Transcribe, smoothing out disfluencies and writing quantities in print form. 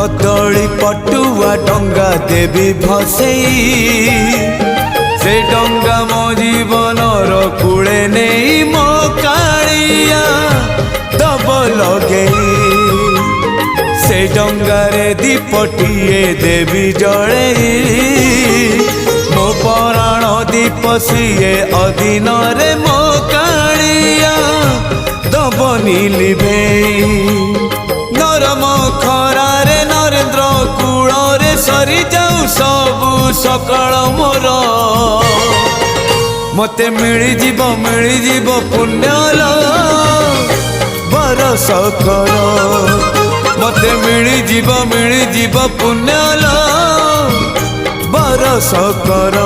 कदली पटुआ डंगा देवी भसई से डंगा मो जीवन कूले नहीं मो कालिया दब लगे से डंगारे दीपटिए देवी जड़े मो पराण दीप सीए अधीन रे मो कालिया दब नीलिभे नरम खरारे नरेंद्र कूଳରେ सरी जाऊ सबु सकाळ मोर मते मिलिजीव पुण्यल बरस कर मते मिलिजीव पुण्यल बरस कर।